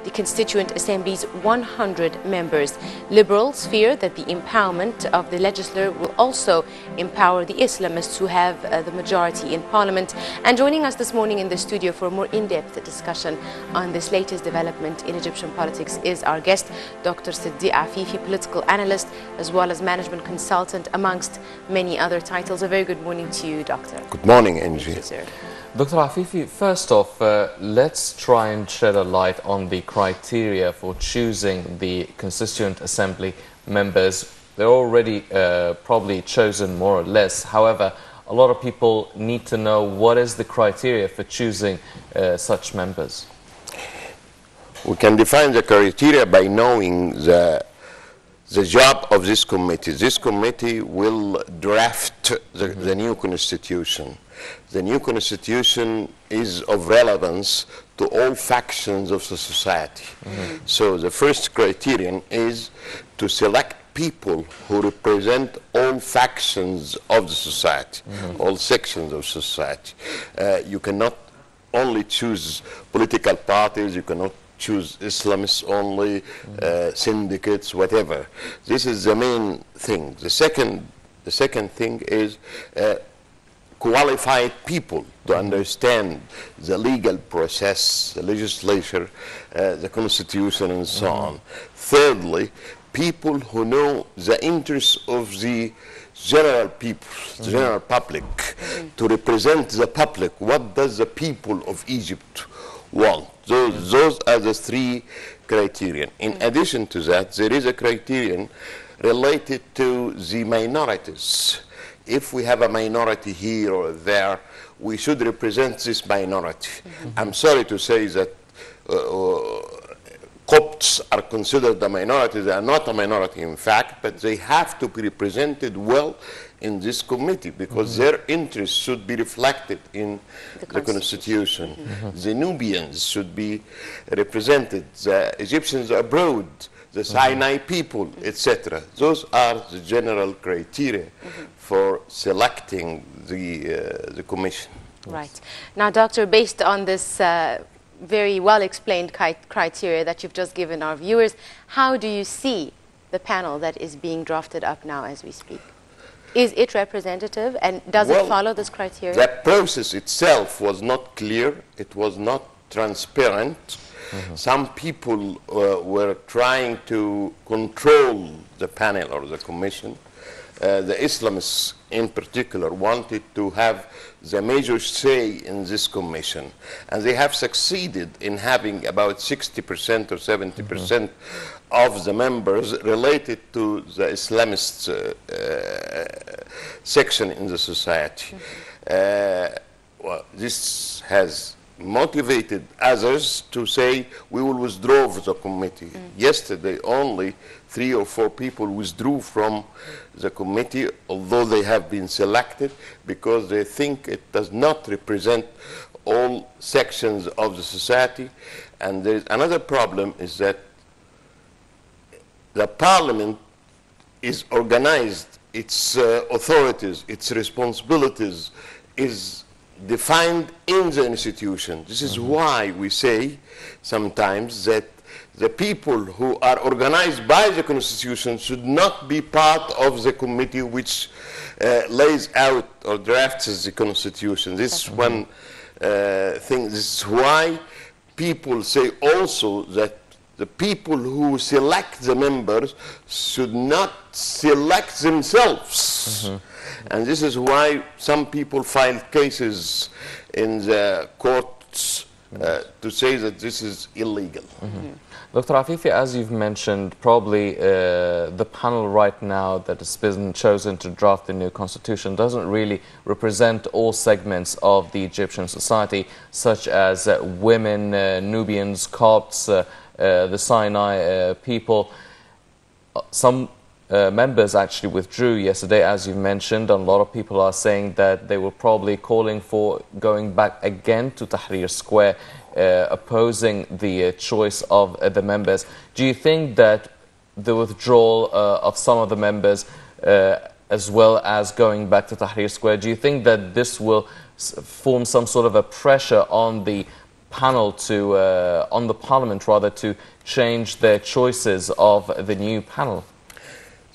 the Constituent Assembly's 100 members. Liberals fear that the empowerment of the legislature will also empower the Islamists who have the majority in Parliament. And joining us this morning in the studio for a more in-depth discussion on this latest development in Egyptian politics is our guest, Dr. Seddiki Afifi, political analyst as well as management consultant, amongst many other titles. A very good morning to you, Doctor. Good morning, Angie. Thank you, sir. Dr. Afifi, first off, let's try and shed a light on the criteria for choosing the Constituent Assembly members. They're already probably chosen more or less. However, a lot of people need to know what is the criteria for choosing such members. We can define the criteria by knowing the job of this committee. This committee will draft the new constitution. The new constitution is of relevance to all factions of the society. So the first criterion is to select people who represent all factions of the society, all sections of society. You cannot only choose political parties, you cannot choose Islamists only, syndicates, whatever. This is the main thing. The second thing is qualified people to understand the legal process, the legislature, the constitution, and so on. Thirdly, people who know the interests of the general people, the general public, to represent the public. What does the people of Egypt want? Those are the three criterion. In addition to that, there is a criterion related to the minorities. If we have a minority here or there, we should represent this minority. I'm sorry to say that Copts are considered a minority. They are not a minority, in fact, but they have to be represented well in this committee because their interests should be reflected in the constitution. The Nubians should be represented, the Egyptians abroad, the Sinai people, etc. Those are the general criteria for selecting the commission. Right. Now, Doctor, based on this very well-explained criteria that you've just given our viewers, how do you see the panel that is being drafted up now as we speak? Is it representative, and does it follow this criteria? The process itself was not clear. It was not transparent. Some people were trying to control the panel or the commission. The Islamists in particular wanted to have the major say in this commission, and they have succeeded in having about 60% or 70% of the members related to the Islamist section in the society. Well, this has motivated others to say we will withdraw from the committee. Yesterday only 3 or 4 people withdrew from the committee, although they have been selected, because they think it does not represent all sections of the society. And there is another problem, is that the parliament is organized, its authorities, its responsibilities is defined in the institution. This is why we say sometimes that the people who are organized by the constitution should not be part of the committee which lays out or drafts the constitution. This is one thing. This is why people say also that the people who select the members should not select themselves. And this is why some people filed cases in the courts to say that this is illegal. Dr. Afifi, as you've mentioned, probably the panel right now that has been chosen to draft the new constitution doesn't really represent all segments of the Egyptian society, such as women, Nubians, Copts, the Sinai people. Some members actually withdrew yesterday, as you mentioned, and a lot of people are saying that they were probably calling for going back again to Tahrir Square, opposing the choice of the members. Do you think that the withdrawal of some of the members, as well as going back to Tahrir Square, do you think that this will form some sort of a pressure on the panel to, on the parliament rather, to change their choices of the new panel?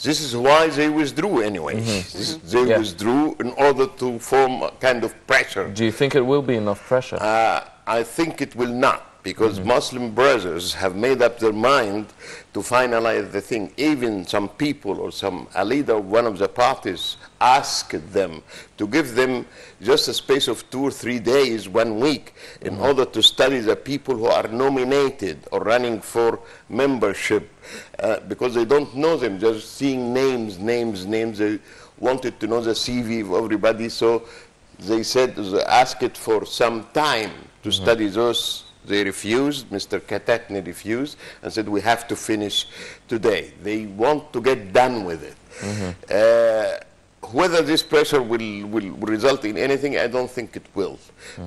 This is why they withdrew anyway. They withdrew in order to form a kind of pressure. Do you think it will be enough pressure? I think it will not, because Muslim brothers have made up their mind to finalize the thing. Even some people or a leader of one of the parties asked them to give them just a space of 2 or 3 days, 1 week, in order to study the people who are nominated or running for membership, because they don't know them, just seeing names. They wanted to know the CV of everybody, so they said, they asked for some time to study those. They refused. Mr. Katatni refused and said, we have to finish today. They want to get done with it. Whether this pressure will result in anything, I don't think it will.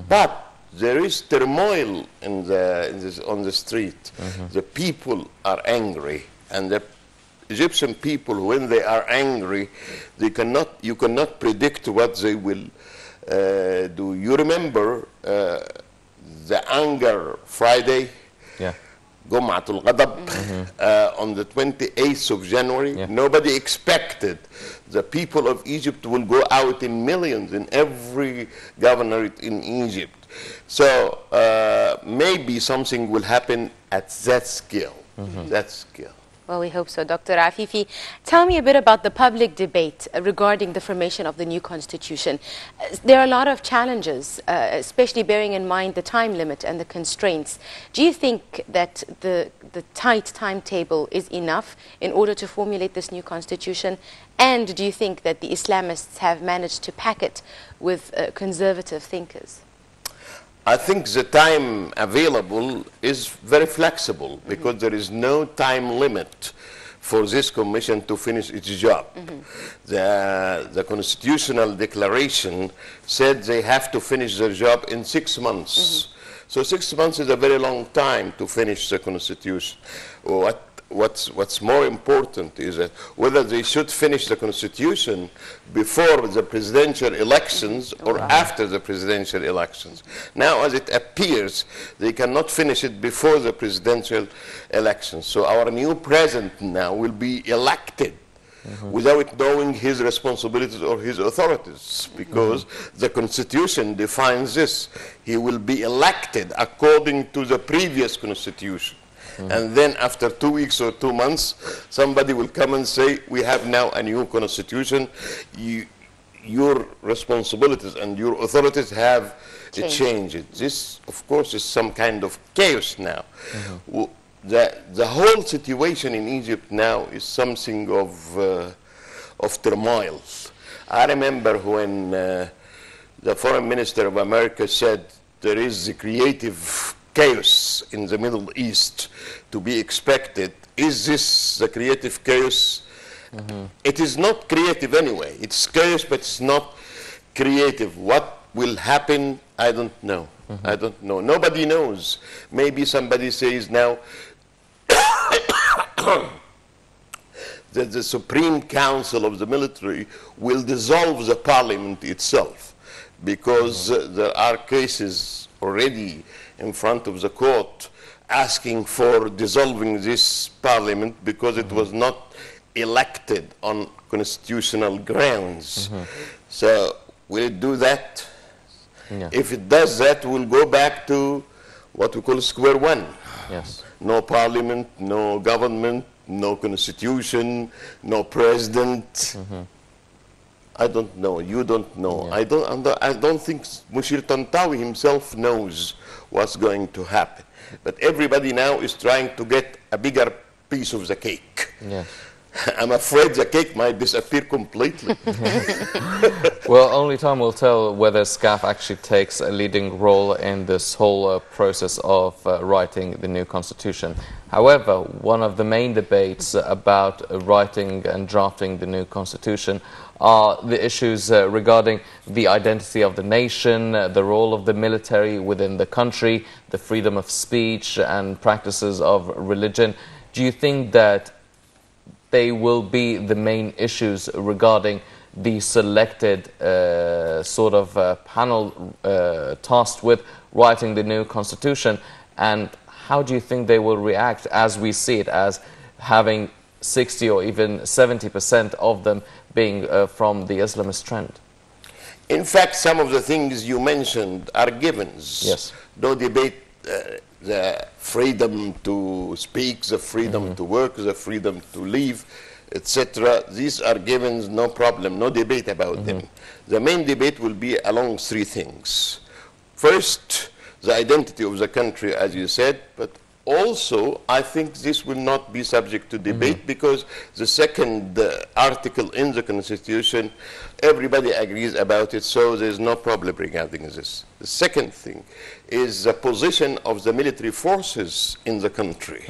But there is turmoil on the street. The people are angry, and the Egyptian people, when they are angry, you cannot predict what they will do. You remember the anger Friday, Gum'atul Ghadab, on the 28th of January. Nobody expected the people of Egypt will go out in millions in every governorate in Egypt. So maybe something will happen at that scale. That scale. Well, we hope so. Dr. Afifi, tell me a bit about the public debate regarding the formation of the new constitution. There are a lot of challenges, especially bearing in mind the time limit and the constraints. Do you think that the tight timetable is enough in order to formulate this new constitution? And do you think that the Islamists have managed to pack it with conservative thinkers? I think the time available is very flexible, because there is no time limit for this commission to finish its job. The constitutional declaration said they have to finish their job in 6 months. So 6 months is a very long time to finish the constitution. What's more important is that whether they should finish the constitution before the presidential elections or after the presidential elections. Now, as it appears, they cannot finish it before the presidential elections. So our new president now will be elected without knowing his responsibilities or his authorities, because the constitution defines this. He will be elected according to the previous constitution. And then after 2 weeks or 2 months, somebody will come and say, we have now a new constitution. Your responsibilities and your authorities have changed. This, of course, is some kind of chaos now. The whole situation in Egypt now is something of turmoil. I remember when the foreign minister of America said there is the creative chaos in the Middle East to be expected. Is this the creative chaos? It is not creative anyway. It's chaos, but it's not creative. What will happen, I don't know. I don't know. Nobody knows. Maybe somebody says now that the Supreme Council of the military will dissolve the parliament itself, because there are cases already in front of the court asking for dissolving this parliament because it was not elected on constitutional grounds. So will it do that? If it does that, we'll go back to what we call square one. No parliament, no government, no constitution, no president. I don't know. You don't know. I don't think Mushir Tantawi himself knows what's going to happen. But everybody now is trying to get a bigger piece of the cake. I'm afraid the cake might disappear completely. Well, only time will tell whether SCAF actually takes a leading role in this whole process of writing the new constitution. However, one of the main debates about writing and drafting the new constitution are the issues regarding the identity of the nation, the role of the military within the country, the freedom of speech and practices of religion. Do you think that they will be the main issues regarding the selected sort of panel tasked with writing the new constitution, and how do you think they will react as we see it as having 60 or even 70% of them being from the Islamist trend? In fact, some of the things you mentioned are givens. Yes. No debate, the freedom to speak, the freedom to work, the freedom to live, etc. These are givens, no problem, no debate about them. The main debate will be along three things. First, the identity of the country, as you said, but also, I think this will not be subject to debate because the second article in the Constitution, everybody agrees about it, so there's no problem regarding this. The second thing is the position of the military forces in the country.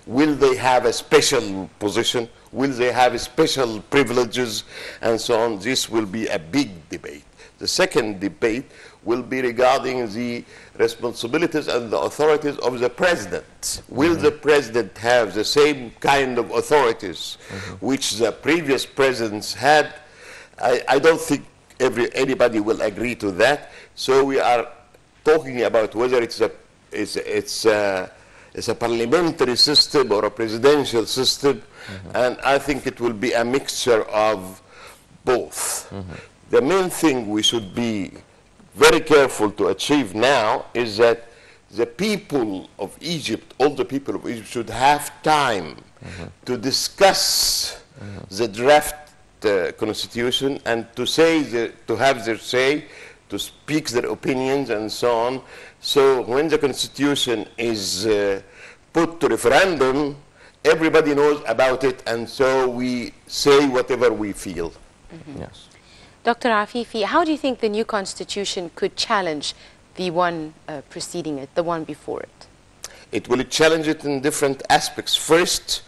Will they have a special position? Will they have special privileges? And so on. This will be a big debate. The second debate will be regarding the responsibilities and the authorities of the president. Will the president have the same kind of authorities which the previous presidents had? I don't think anybody will agree to that. So we are talking about whether it's a parliamentary system or a presidential system, and I think it will be a mixture of both. The main thing we should be very careful to achieve now is that the people of Egypt, all the people of Egypt, should have time to discuss the draft constitution and to have their say, to speak their opinions and so on. So when the constitution is put to referendum, everybody knows about it, and so we say whatever we feel. Yes. Dr. Afifi, how do you think the new constitution could challenge the one preceding it, the one before it? It will challenge it in different aspects. First,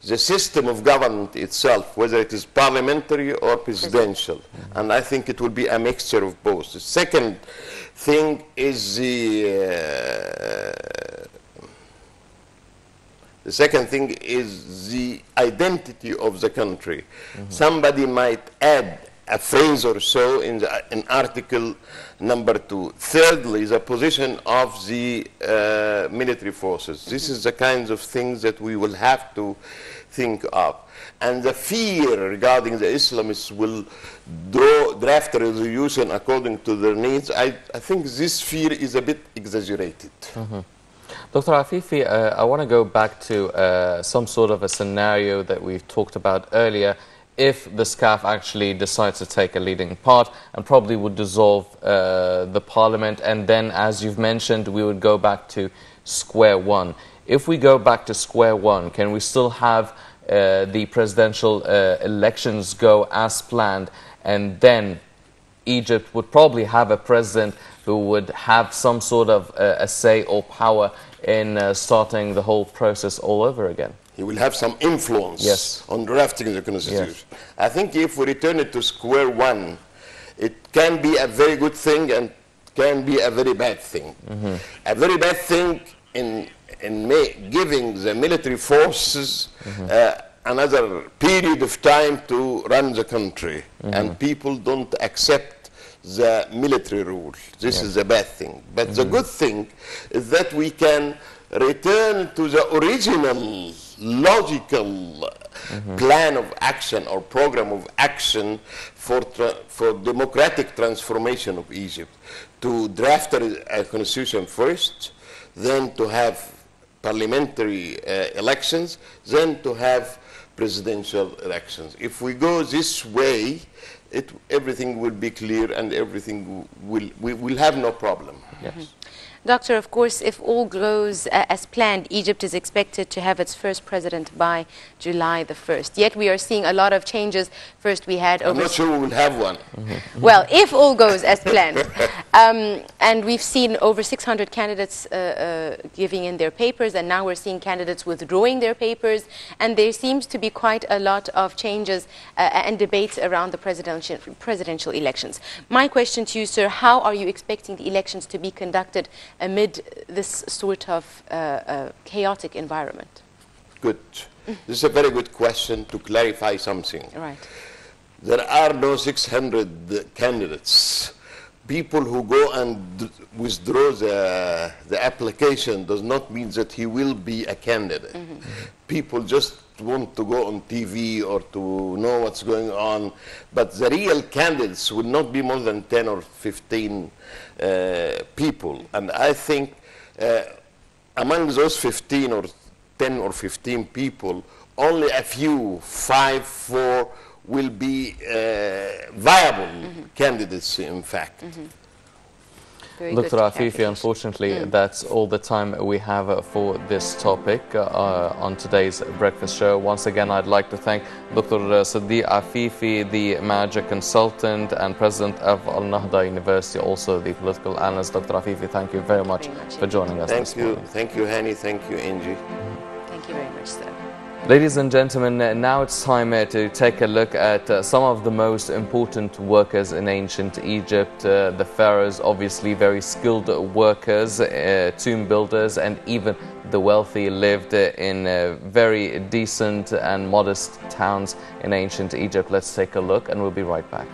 the system of government itself, whether it is parliamentary or presidential. And I think it will be a mixture of both. The second thing is the identity of the country. Somebody might add a phrase or so in Article number 2. Thirdly, the position of the military forces. This is the kinds of things that we will have to think of. And the fear regarding the Islamists will draft a resolution according to their needs. I think this fear is a bit exaggerated. Dr. Afifi, I want to go back to some sort of a scenario that we've talked about earlier. If the SCAF actually decides to take a leading part and probably would dissolve the parliament, and then, as you've mentioned, we would go back to square one. If we go back to square one, can we still have the presidential elections go as planned, and then Egypt would probably have a president who would have some sort of a say or power in starting the whole process all over again? He will have some influence on drafting the constitution. I think if we return it to square one, it can be a very good thing and can be a very bad thing. A very bad thing in giving the military forces another period of time to run the country, and people don't accept the military rule. This is a bad thing. But the good thing is that we can return to the original logical plan of action or program of action for democratic transformation of Egypt, to draft a constitution first, then to have parliamentary elections, then to have presidential elections. If we go this way, everything will be clear and everything we will have no problem. Doctor, of course, if all goes as planned, Egypt is expected to have its first president by July the 1st. Yet we are seeing a lot of changes. First we had I'm not sure we will have one. Well, if all goes as planned. And we've seen over 600 candidates giving in their papers, and now we're seeing candidates withdrawing their papers. And there seems to be quite a lot of changes and debates around the presidential elections. My question to you, sir, how are you expecting the elections to be conducted amid this sort of chaotic environment? Good. This is a very good question to clarify something. Right. There are no 600 candidates. People who go and withdraw the application does not mean that he will be a candidate. People just want to go on TV or to know what's going on, but the real candidates will not be more than 10 or 15 people. And I think among those 15 or 10 or 15 people, only a few, 5, 4, will be viable candidates, in fact. Dr. Afifi, unfortunately, that's all the time we have for this topic on today's breakfast show. Once again, I'd like to thank Dr. Seddiki Afifi, the manager consultant and president of Al Nahda University, also the political analyst. Dr. Afifi, thank you very much for joining us this morning. Thank you, Hani. Thank you, Angie. Thank you very much, sir. Ladies and gentlemen, now it's time to take a look at some of the most important workers in ancient Egypt. The pharaohs, obviously very skilled workers, tomb builders, and even the wealthy lived in very decent and modest towns in ancient Egypt. Let's take a look and we'll be right back.